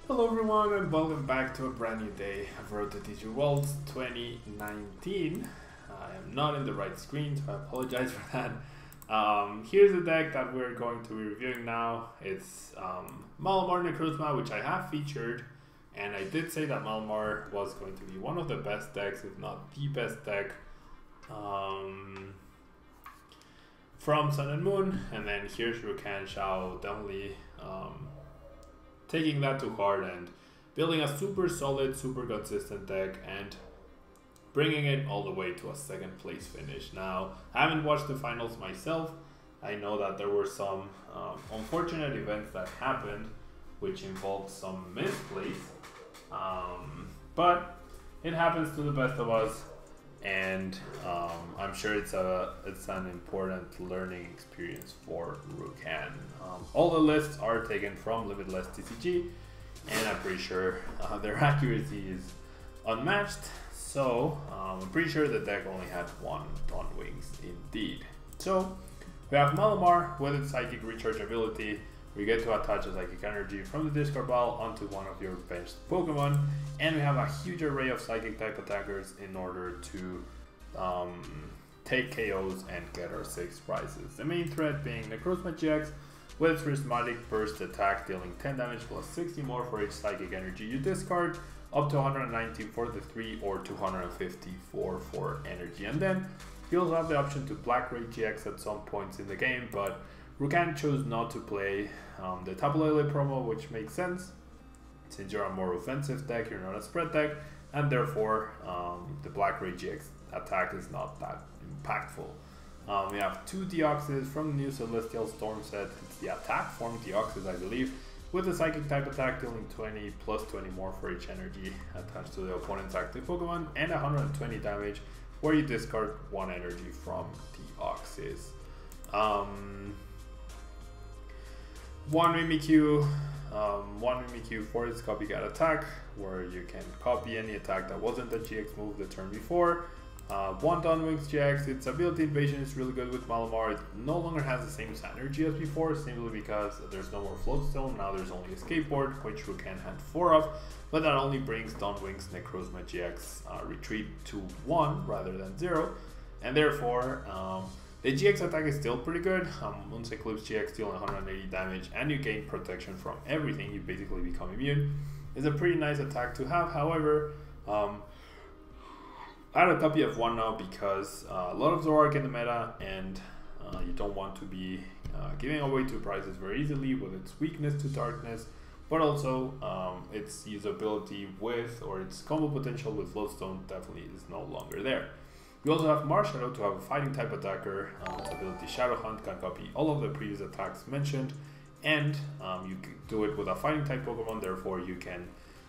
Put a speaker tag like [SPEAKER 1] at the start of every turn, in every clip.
[SPEAKER 1] Hello everyone and welcome back to a brand new day of Road to TCG Worlds 2019. I am not in the right screen, so I apologize for that. Here's the deck that we're going to be reviewing now. It's Malamar Necrozma, which I have featured, and I did say that Malamar was going to be one of the best decks, if not the best deck, from Sun and Moon. And then here's Rukan Shao, definitely taking that to heart and building a super solid, super consistent deck and bringing it all the way to a second place finish. Now, I haven't watched the finals myself. I know that there were some unfortunate events that happened which involved some misplays, but it happens to the best of us, and I'm sure it's an important learning experience for Rukan. All the lists are taken from Limitless TCG, and I'm pretty sure their accuracy is unmatched. So I'm pretty sure the deck only had one Dawn Wings indeed. So we have Malamar with its Psychic Recharge ability. We get to attach a Psychic Energy from the discard pile onto one of your benched Pokemon, and we have a huge array of Psychic type attackers in order to take KOs and get our 6 prizes. The main threat being Necrozma GX with its Prismatic Burst attack, dealing 10 damage plus 60 more for each Psychic Energy you discard, up to 190 for the 3 or 254 for energy. And then you also have the option to Black Ray GX at some points in the game, but Rukan chose not to play the Tablemon promo, which makes sense since you're a more offensive deck, you're not a spread deck, and therefore the Black Ray GX attack is not that impactful. We have 2 Deoxys from the new Celestial Storm set. It's the attack form Deoxys, I believe, with a Psychic type attack dealing 20 plus 20 more for each energy attached to the opponent's active Pokemon, and 120 damage where you discard 1 energy from Deoxys. One Mimikyu for its copycat attack, where you can copy any attack that wasn't a GX move the turn before. 1 Dawn Wings GX, its ability Invasion is really good with Malamar. It no longer has the same synergy as before, simply because there's no more Floatstone. Now there's only a Skateboard, which Rukan had 4 of, but that only brings Dawn Wings Necrozma GX retreat to 1 rather than 0, and therefore the GX attack is still pretty good. Moon's Eclipse GX dealing 180 damage, and you gain protection from everything. You basically become immune. It's a pretty nice attack to have. However, I had a copy of 1 now because a lot of Zoroark in the meta, and you don't want to be giving away 2 prizes very easily with its weakness to darkness, but also its usability with, or its combo potential with Floatstone definitely is no longer there. We also have Marshadow to have a fighting type attacker. Its ability Shadow Hunt can copy all of the previous attacks mentioned, and you can do it with a fighting type Pokemon, therefore you can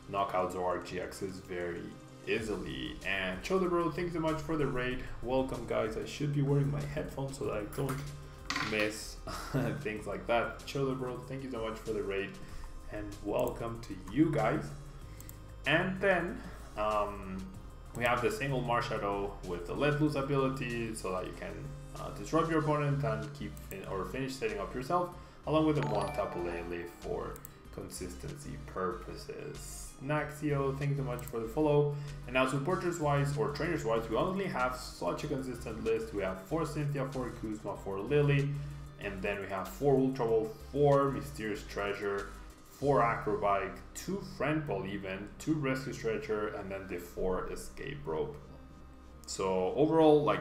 [SPEAKER 1] knock out Zoroark GXs very easily. And Chodabro, thanks so much for the raid. Welcome guys. I should be wearing my headphones so that I don't miss things like that. Chodabro, thank you so much for the raid, and welcome to you guys. And then we have the single Marshadow with the Let Loose ability, so that you can disrupt your opponent and finish setting up yourself, along with the 1 Tapu Lele for consistency purposes. Naxio, thanks so much for the follow. And now supporters wise, or trainers wise, we only have such a consistent list. We have 4 Cynthia, 4 Kuzma, 4 Lily, and then we have 4 Ultra Ball, 4 Mysterious Treasure, 4 Acrobatic, 2 Friend Ball even, 2 Rescue Stretcher, and then the 4 Escape Rope. So overall, like,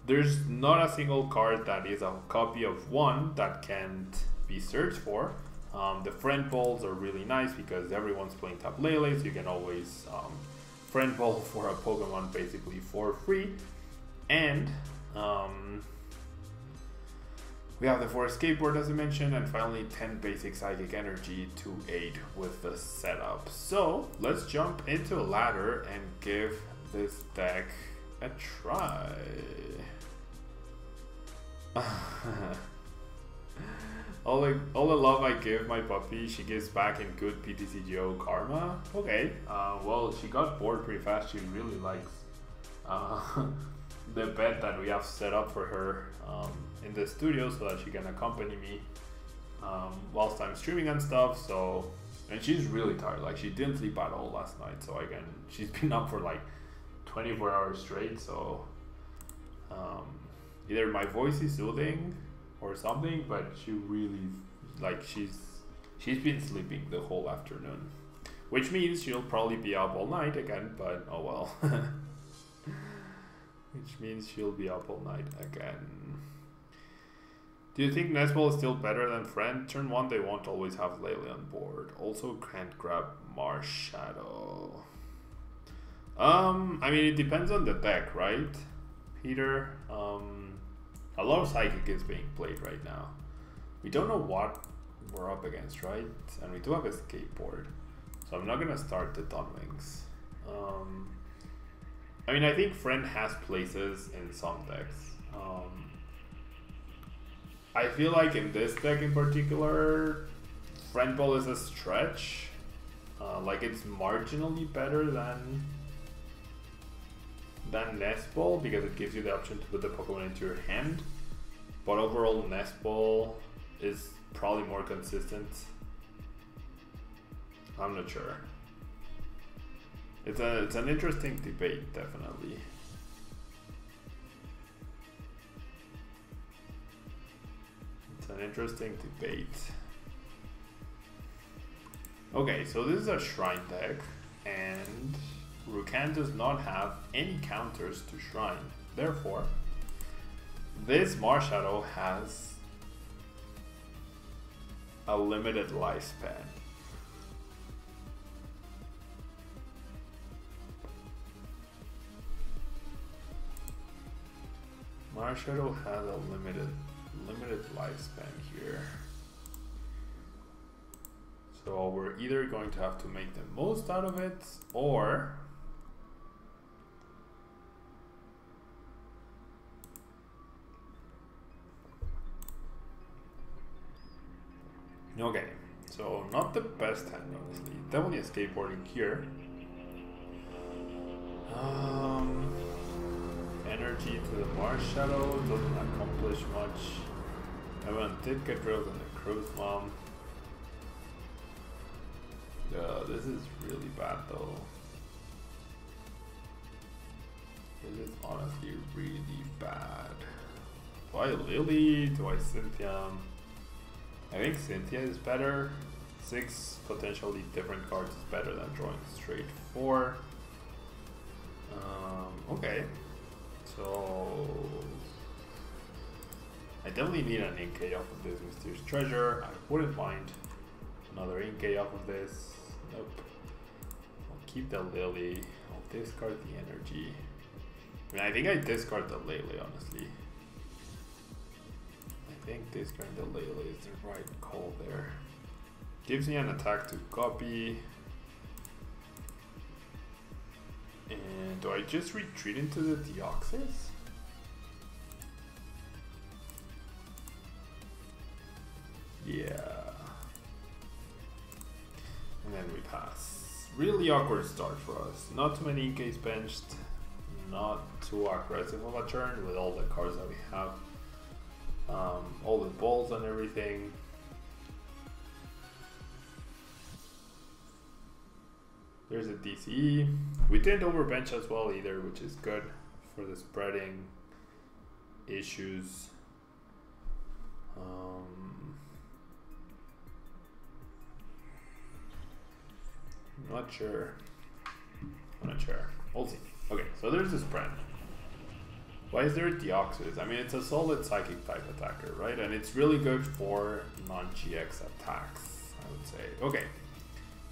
[SPEAKER 1] there's not a single card that is a copy of 1 that can't be searched for. The Friend Balls are really nice because everyone's playing Tapu Lele, so you can always Friend Ball for a Pokemon basically for free. And we have the 4 Skateboard as I mentioned, and finally 10 basic Psychic Energy to aid with the setup. So let's jump into a ladder and give this deck a try. All the love I give my puppy, she gives back in good PTCGO karma. Okay, well, she got bored pretty fast. She really likes the bed that we have set up for her in the studio so that she can accompany me whilst I'm streaming and stuff. So And she's really tired. Like, she didn't sleep at all last night. So again, she's been up for like 24 hours straight. So either my voice is soothing or something, but she really, like, she's been sleeping the whole afternoon, which means she'll probably be up all night again. But oh well. Which means she'll be up all night again. Do you think Nesball is still better than Friend? Turn 1, they won't always have Lele on board. Also can't grab Marshadow. I mean, it depends on the deck, right, Peter? A lot of Psychic is being played right now. We don't know what we're up against, right? And we do have a skateboard. So I'm not going to start the Dunwings. I mean, I think Friend has places in some decks. I feel like in this deck in particular, Friend Ball is a stretch. Like, it's marginally better than Nest Ball because it gives you the option to put the Pokemon into your hand. But overall, Nest Ball is probably more consistent. I'm not sure. It's an interesting debate, definitely. It's an interesting debate. Okay, so this is a Shrine deck, and Rukan does not have any counters to Shrine. Therefore, this Marshadow has a limited lifespan. Marshadow has a limited lifespan here. So we're either going to have to make the most out of it, or okay, so not the best hand, honestly. Definitely a skateboarding here. Energy to the Marshadow doesn't accomplish much. Everyone did get rid of the Necrozma. This is really bad though. This is honestly really bad. Do I Lily? Do I Cynthia? I think Cynthia is better. 6 potentially different cards is better than drawing straight 4. Okay. So I definitely need an Inkay off of this Mysterious Treasure. I wouldn't mind another Inkay off of this. Nope. I'll keep the Lily. I'll discard the Energy. I mean, I think I discard the Lele, honestly. I think discarding the Lele is the right call there. Gives me an attack to copy. And do I just retreat into the Deoxys? Yeah. And then we pass. Really awkward start for us. Not too many Inkays benched. Not too aggressive of a turn with all the cards that we have. All the balls and everything. There's a DCE. We didn't overbench as well either, which is good for the spreading issues. Not sure. I'm not sure. We'll see. Okay, so there's the spread. Why is there a Deoxys? I mean, it's a solid psychic type attacker, right? And it's really good for non-GX attacks, I would say. Okay.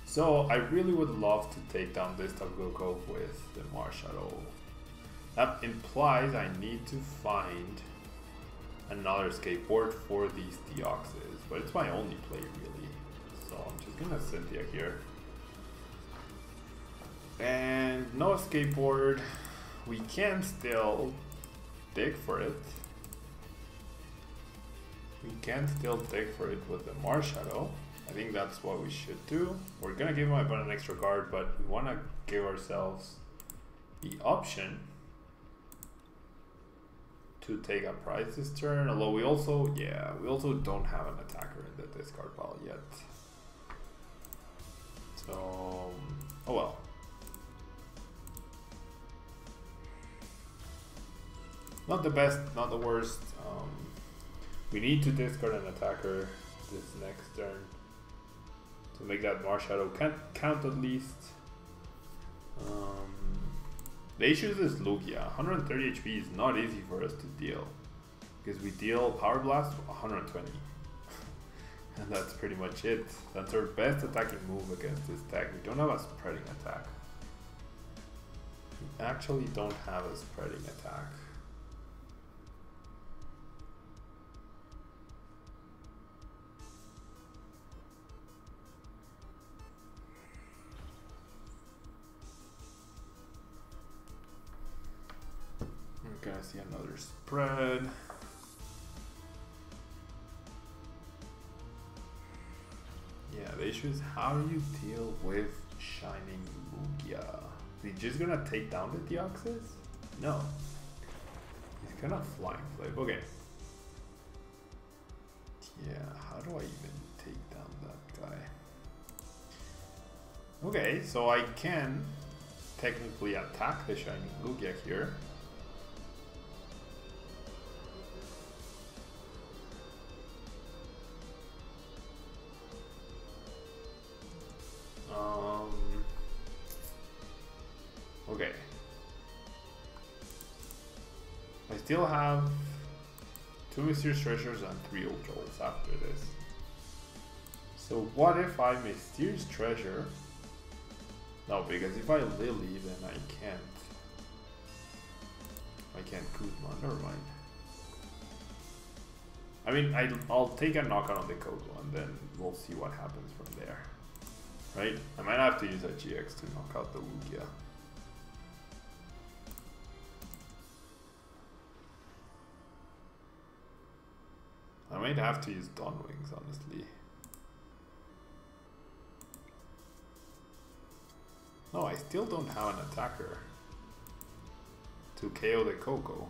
[SPEAKER 1] So I really would love to take down this Tablemon with the Marshadow. That implies I need to find another skateboard for these Deoxys, but it's my only play really. So I'm just gonna Cynthia here. And no skateboard. We can still dig for it. We can still dig for it with the Marshadow. I think that's what we should do. We're gonna give him an extra card, but we wanna give ourselves the option to take a prize this turn. Although we also don't have an attacker in the discard pile yet. So, oh well. Not the best, not the worst. We need to discard an attacker this next turn to make that Marshadow count at least. The issue is Lugia. 130 HP is not easy for us to deal because we deal Power Blast 120. And that's pretty much it. That's our best attacking move against this deck. We don't have a spreading attack. We actually don't have a spreading attack. We're gonna see another spread. Yeah, the issue is how do you deal with Shining Lugia? Is he just gonna take down the Deoxys? No. He's gonna Flying Flip. Okay. Yeah, how do I even take down that guy? Okay, so I can technically attack the Shining Lugia here. Okay. I still have 2 Mysterious Treasures and 3 Ultras after this. So what if I Mysterious Treasure? No, because if I Lily, then I can't. I can't Kuzma, never mind. I mean, I'll take a knockout on the Coco and then we'll see what happens from there. Right? I might have to use a GX to knock out the Lugia. I might have to use Dawn Wings, honestly. No, I still don't have an attacker to KO the Coco.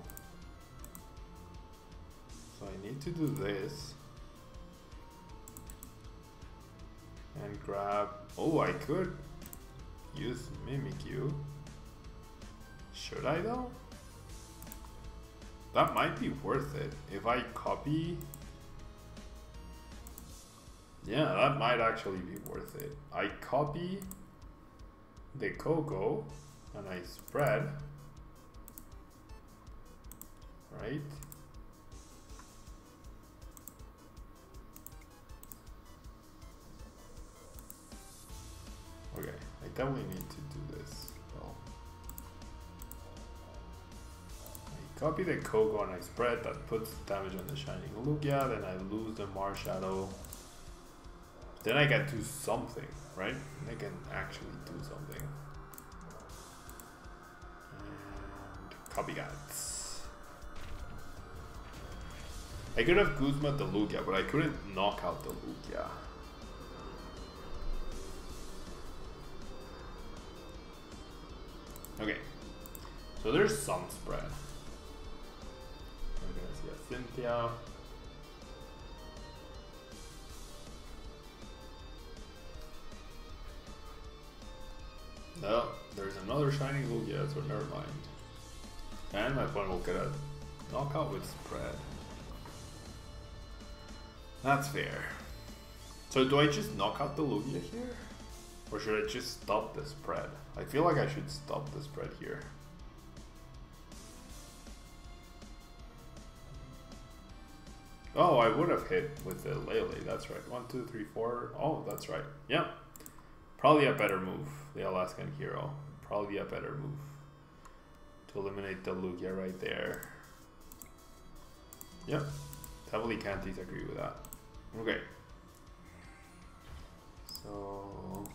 [SPEAKER 1] So I need to do this. And grab... Oh, I could use Mimikyu. Should I though? That might be worth it. If I copy... Yeah, that might actually be worth it. I copy the Coco and I spread. Right? Okay, I definitely need to do this. Well, I copy the Coco and I spread. That puts damage on the Shining Lugia. Then I lose the Marshadow. Then I can do something, right? I can actually do something. And copycats. I could have Kuzma the Lugia, but I couldn't knock out the Lugia. Okay, so there's some spread. We're gonna see a Cynthia. No, there's another Shining Lugia, so never mind. And my opponent will get a knockout with spread. That's fair. So do I just knock out the Lugia here? Or should I just stop the spread? I feel like I should stop the spread here. Oh, I would have hit with the Lele, that's right. 1, 2, 3, 4. Oh, that's right. Yeah. Probably a better move, the Alaskan Hero. Probably a better move to eliminate the Lugia right there. Yep. Definitely can't disagree with that. Okay. So...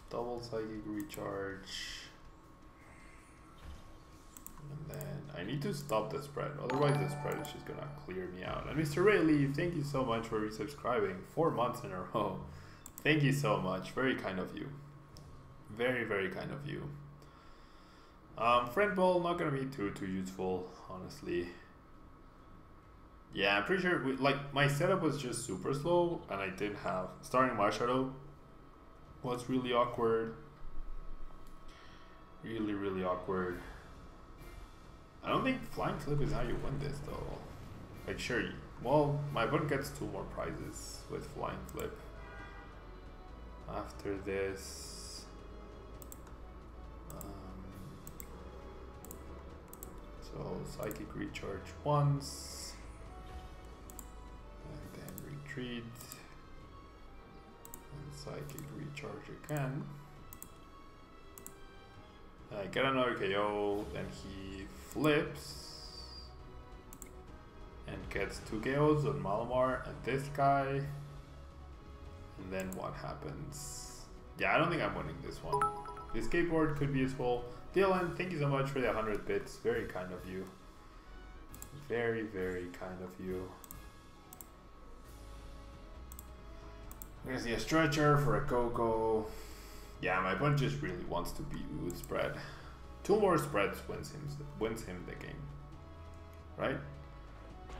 [SPEAKER 1] double Psychic Recharge. And then I need to stop the spread, otherwise the spread is just gonna clear me out. And Mr. Rayleigh, thank you so much for resubscribing 4 months in a row. Thank you so much, very kind of you. Very, very kind of you. Friend Ball, not gonna be too useful, honestly. Yeah, I'm pretty sure, like, my setup was just super slow, and I didn't have, starting Marshadow, was really awkward. Really, really awkward. I don't think flying flip is how you win this though. Like sure, well, my opponent gets 2 more prizes with flying flip. After this, so psychic recharge once, and then retreat, and psychic recharge again. I get another KO, then he flips and gets 2 KOs on Malamar and this guy. And then what happens? Yeah, I don't think I'm winning this one. The skateboard could be useful. Dylan, thank you so much for the 100 bits. Very kind of you. Very, very kind of you. We're gonna see a stretcher for a Coco. Yeah, my opponent just really wants to beat me with spread. 2 more spreads wins him the game. Right?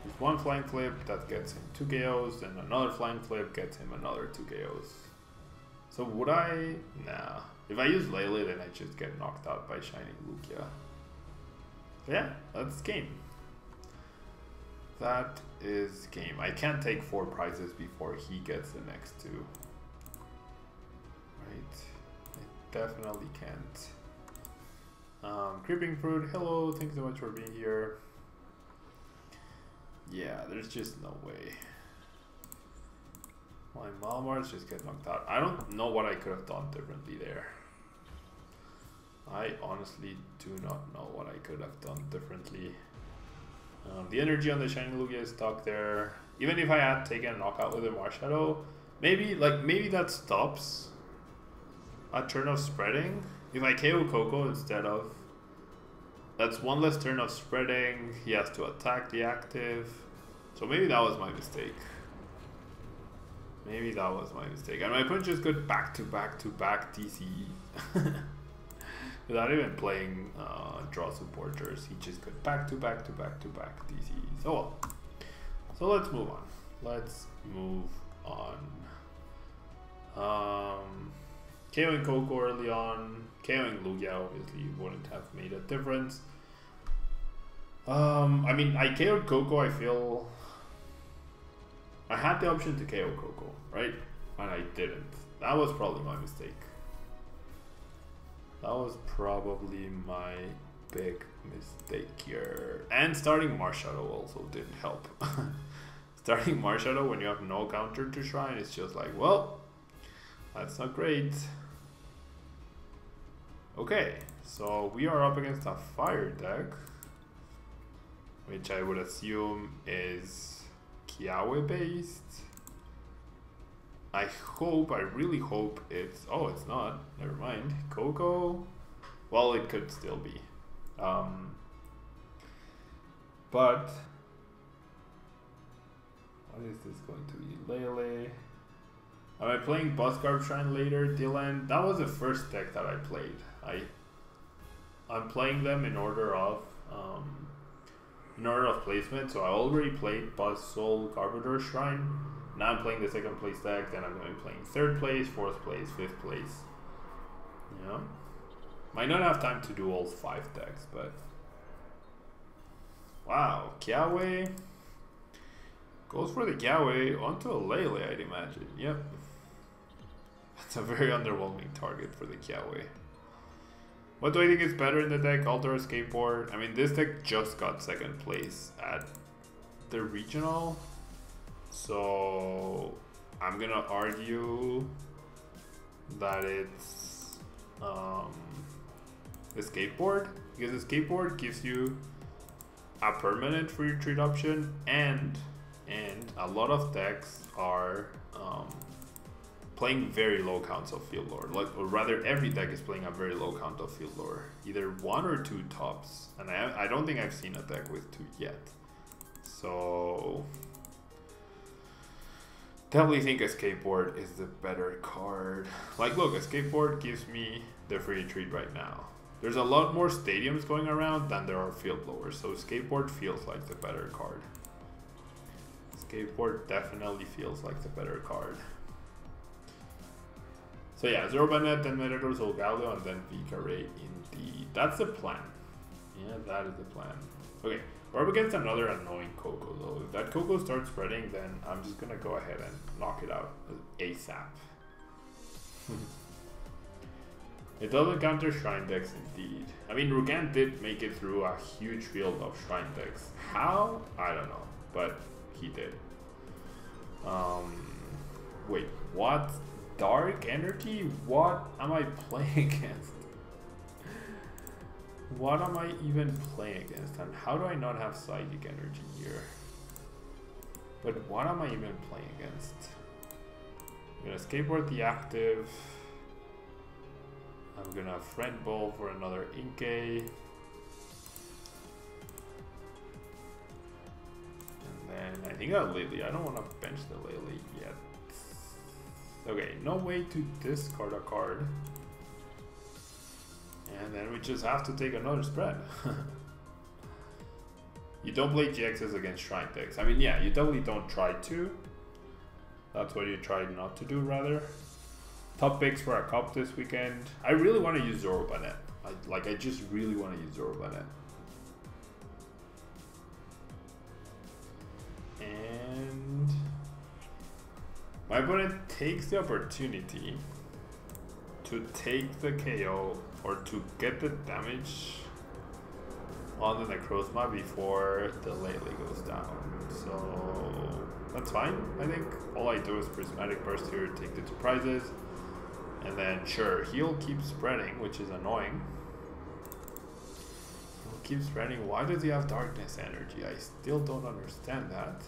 [SPEAKER 1] With 1 flying flip, that gets him 2 KOs, and another flying flip gets him another 2 KOs. So would I? Nah. If I use Lele, then I just get knocked out by Shining Lugia. So yeah, that's game. That is game. I can't take 4 prizes before he gets the next 2. Right? I definitely can't. Creeping Fruit, hello, thanks so much for being here. Yeah, there's just no way. My Malamars just get knocked out. I don't know what I could have done differently there. I honestly do not know what I could have done differently. The energy on the Shining Lugia is stuck there. Even if I had taken a knockout with a Marshadow, maybe that stops a turn of spreading. If I KO Coco instead of, that's 1 less turn of spreading. He has to attack the active. So maybe that was my mistake. Maybe that was my mistake. And my opponent just got back to back to back TCE. Without even playing draw supporters. He just got back to back to back to back TCE. So well. So let's move on. Let's move on. KOing Coco early on. KOing Lugia obviously wouldn't have made a difference. I mean, I KO'd Coco. I feel I had the option to KO Coco, right? And I didn't. That was probably my mistake. That was probably my big mistake here. And starting Marshadow also didn't help. Starting Marshadow when you have no counter to Shrine, it's just like, well, that's not great. Okay, so we are up against a fire deck, which I would assume is Kiawe based. I really hope it's, oh, it's not, never mind. Coco, well, it could still be. But, what is this going to be? Lele. Am I playing Buzzgarb Shrine later, Dylan? That was the first deck that I played. I'm playing them in order of placement. So I already played Buzz Soul Garbodor Shrine. Now I'm playing the second place deck. Then I'm going to be playing 3rd place, 4th place, 5th place. Yeah, might not have time to do all 5 decks, but wow, Kiawe goes for the Kiawe onto a Lele, I'd imagine. Yep. That's a very underwhelming target for the Kiawe. What do I think is better in the deck? Alter a Skateboard. I mean, this deck just got 2nd place at the regional. So I'm going to argue that it's the Skateboard. Because the Skateboard gives you a permanent free retreat option, and a lot of decks are playing very low counts of field lore, or rather every deck is playing a very low count of field lore, either 1 or 2 tops, and I don't think I've seen a deck with 2 yet. So definitely think a Skateboard is the better card. Like, look, a Skateboard gives me the free retreat right now. There's a lot more stadiums going around than there are field lowers, so Skateboard feels like the better card. Skateboard definitely feels like the better card. So yeah, Zoro Bennett, then Metagross, Galio, and then Vicare indeed. That's the plan. Yeah, that is the plan. Okay, we're up against another annoying Coco though. If that Coco starts spreading, then I'm just gonna go ahead and knock it out ASAP. It doesn't counter Shrine decks indeed. I mean, Rugan did make it through a huge field of Shrine decks. How? I don't know, but he did. Wait, what? Dark Energy? What am I playing against? What am I even playing against? And how do I not have Psychic Energy here? But what am I even playing against? I'm gonna skateboard the active. I'm gonna Friend Ball for another Inkay. And then I think I'll Lily. I don't want to bench the Lily yet. Okay, no way to discard a card. And then we just have to take another spread. You don't play GXs against Shrine decks. I mean, yeah, you definitely don't try to. That's what you try not to do, rather. Top picks for a cup this weekend. I really want to use Zoro Bennett. I just really want to use Zoro Bennett. And my opponent takes the opportunity to take the KO or to get the damage on the Necrozma before the Lele goes down. So that's fine. I think all I do is Prismatic Burst here, take the 2 prizes, and then sure, he'll keep spreading, which is annoying. He'll keep spreading. Why does he have Darkness Energy? I still don't understand that.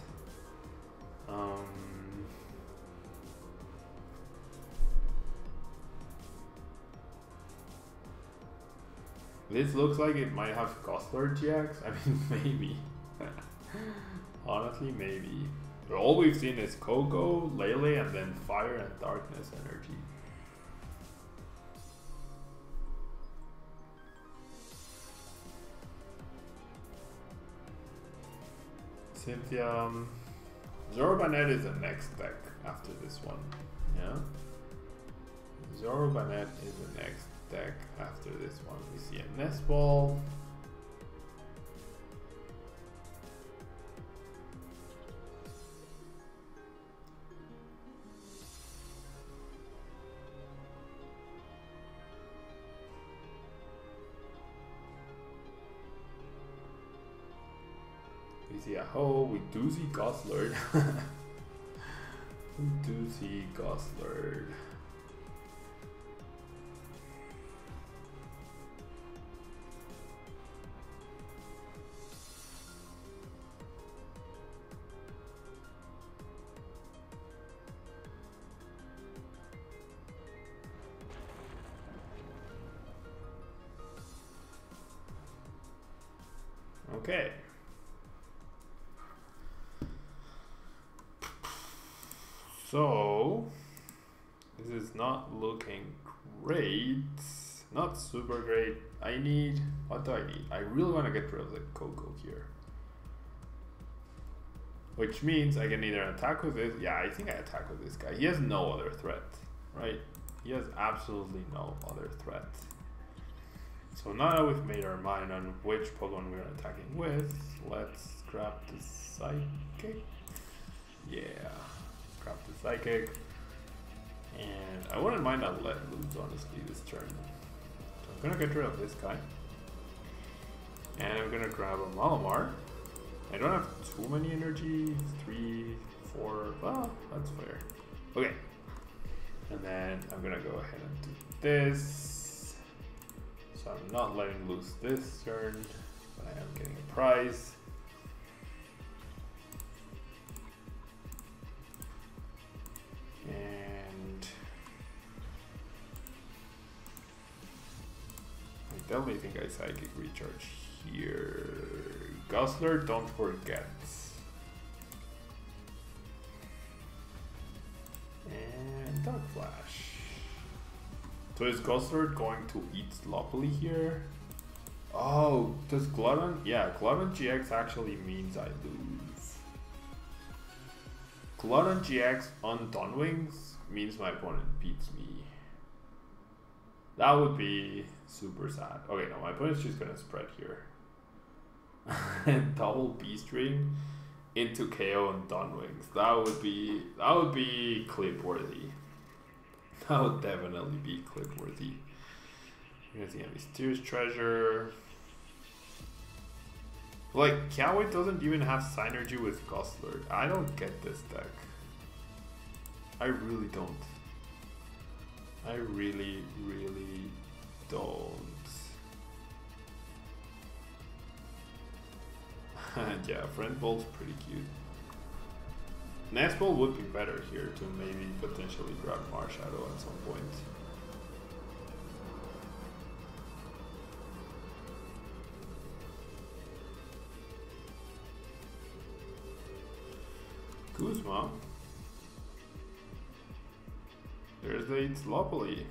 [SPEAKER 1] This looks like it might have Gosler GX. I mean, maybe. Honestly, maybe. But all we've seen is Coco, Lele, and then Fire and Darkness Energy. Cynthia. Zoro Bennett is the next deck after this one. Yeah? Zoro Bennett is the next deck after this one. We see a Nest Ball. We see a Ho. We do see Goslord. We do see Goslord. Okay. So this is not looking great. Not super great. I need, what do I need? I really want to get rid of the Coco here. Which means I can either attack with this. Yeah, I think I attack with this guy. He has no other threat, right? He has absolutely no other threat. So now that we've made our mind on which Pokemon we're attacking with, let's grab the Psychic. Yeah, grab the Psychic. And I wouldn't mind a Let Loose, honestly, this turn. So I'm gonna get rid of this guy. And I'm gonna grab a Malamar. I don't have too many energy, 3, 4, well, that's fair. Okay. And then I'm gonna go ahead and do this. So I'm not letting loose this turn, but I am getting a prize. And I definitely think I Psychic Recharge here. Gosler, don't forget. And Dark Flash. So is Gosler going to eat sloppily here? Oh, does Glutton? Yeah, Glutton GX actually means I lose. Glutton GX on Dawnwings means my opponent beats me. That would be super sad. Okay, no, my opponent's just gonna spread here. Double Beast Ring into KO and Dawnwings. That would be clip worthy. That would definitely be clip worthy. You're gonna see a Mysterious Treasure. Like, Kiawe doesn't even have synergy with Gostlord. I don't get this deck. I really don't. I really, really don't. And yeah, Friend Bolt's pretty cute. Nestball would be better here to maybe potentially grab Marshadow at some point. Kuzma. There's the Itzlopoly.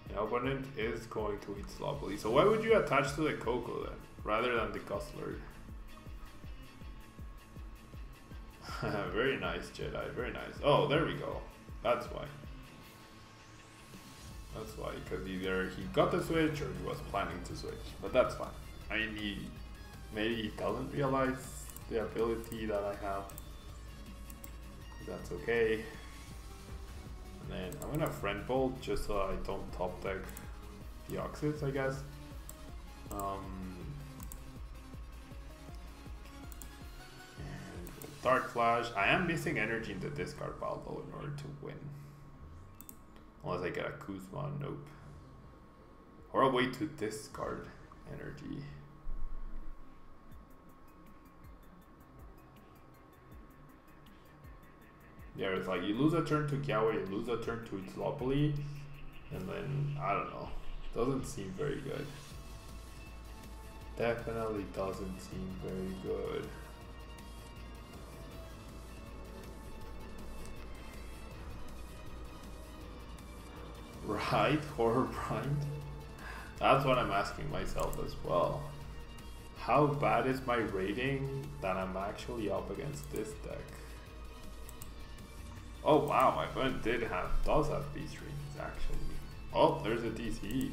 [SPEAKER 1] The opponent is going to Itzlopoly. So why would you attach to the Coco then, rather than the Gostlord? Very nice, Jedi. Very nice. Oh, there we go. That's why. That's why, because either he got the switch or he was planning to switch. But that's fine. I mean, maybe he doesn't realize the ability that I have. That's okay. And then I'm gonna Friend Bolt just so I don't top deck the Oxys, I guess. And Dark Flash. I am missing energy in the discard pile though in order to win. Unless I get a Kuzma, nope. Or a way to discard energy. Yeah, it's like you lose a turn to Kiawe, you lose a turn to Itzlopoly, and then, I don't know. Doesn't seem very good. Definitely doesn't seem very good. Right? Horror Brine? That's what I'm asking myself as well. How bad is my rating that I'm actually up against this deck? Oh wow, my opponent does have Beast Rings actually. Oh, there's a DCE.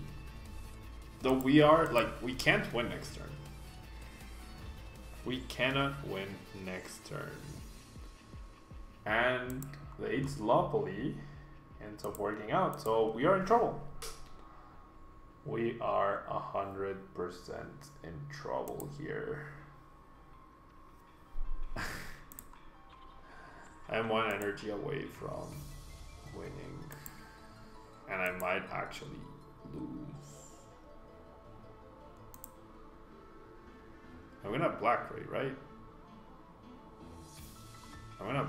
[SPEAKER 1] Though we can't win next turn. We cannot win next turn. And the Itzlopoly ends up working out, so we are in trouble. We are 100% in trouble here. I'm one energy away from winning, and I might actually lose. I'm gonna Black Ray, right? I'm gonna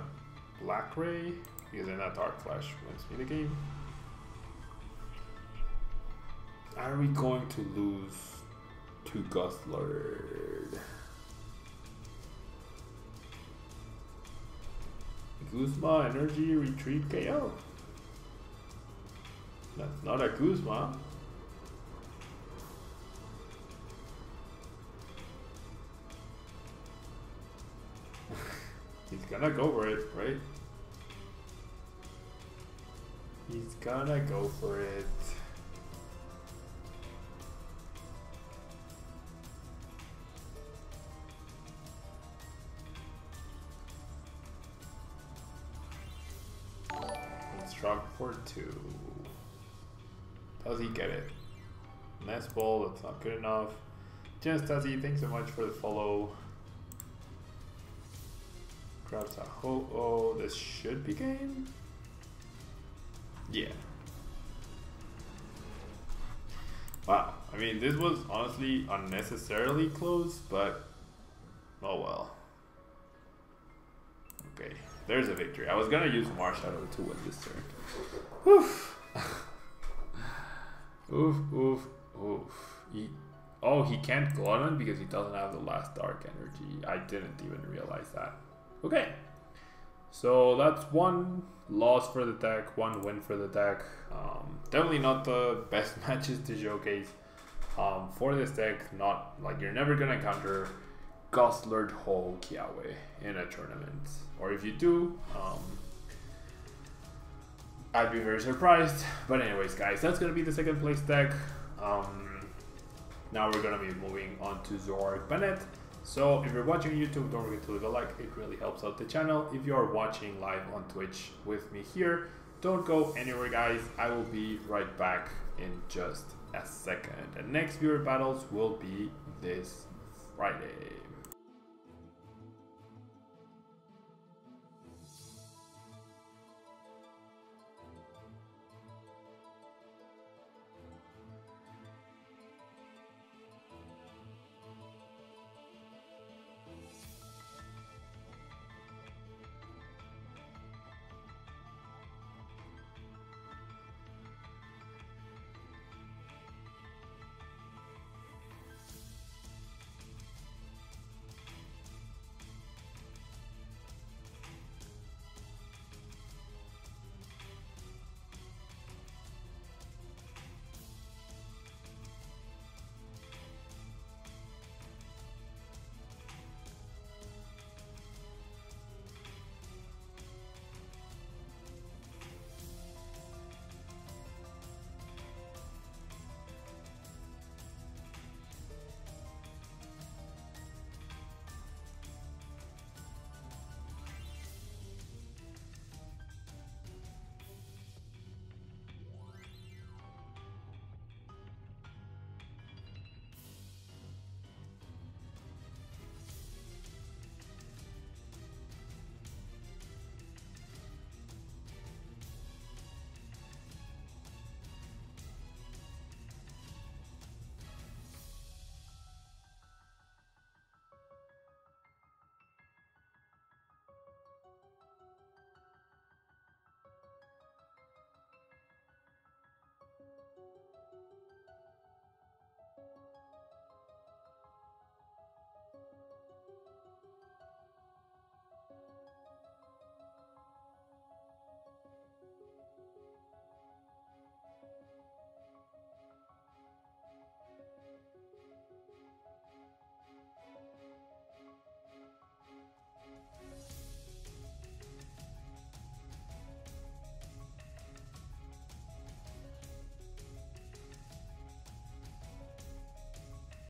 [SPEAKER 1] Black Ray because then that Dark Flash wins me the game. Are we going to lose to Gostlord? Guzma, energy, retreat, KO. That's not a Guzma. He's gonna go for it, right? He's gonna go for it. Struck for 2. Does he get it? Nest Ball, that's not good enough. Just does he? Thanks so much for the follow. Grabs a Ho-Oh. This should be game. Yeah. Wow. I mean, this was honestly unnecessarily close, but oh well. Okay. There's a victory. I was gonna use Marshadow to win this turn. Oof. Oof, oof, oof. He can't Glutton because he doesn't have the last Dark Energy. I didn't even realize that. Okay. So that's one loss for the deck, one win for the deck. Definitely not the best matches to showcase. For this deck, not like you're never gonna encounter Gostlord Ho Kiawe in a tournament, or if you do, I'd be very surprised. But anyways, guys, that's gonna be the second place deck. Now we're gonna be moving on to Zork Bennett. So if you're watching YouTube, don't forget to leave a like. It really helps out the channel. If you're watching live on Twitch with me here, don't go anywhere, guys. I will be right back in just a second. The next viewer battles will be this Friday.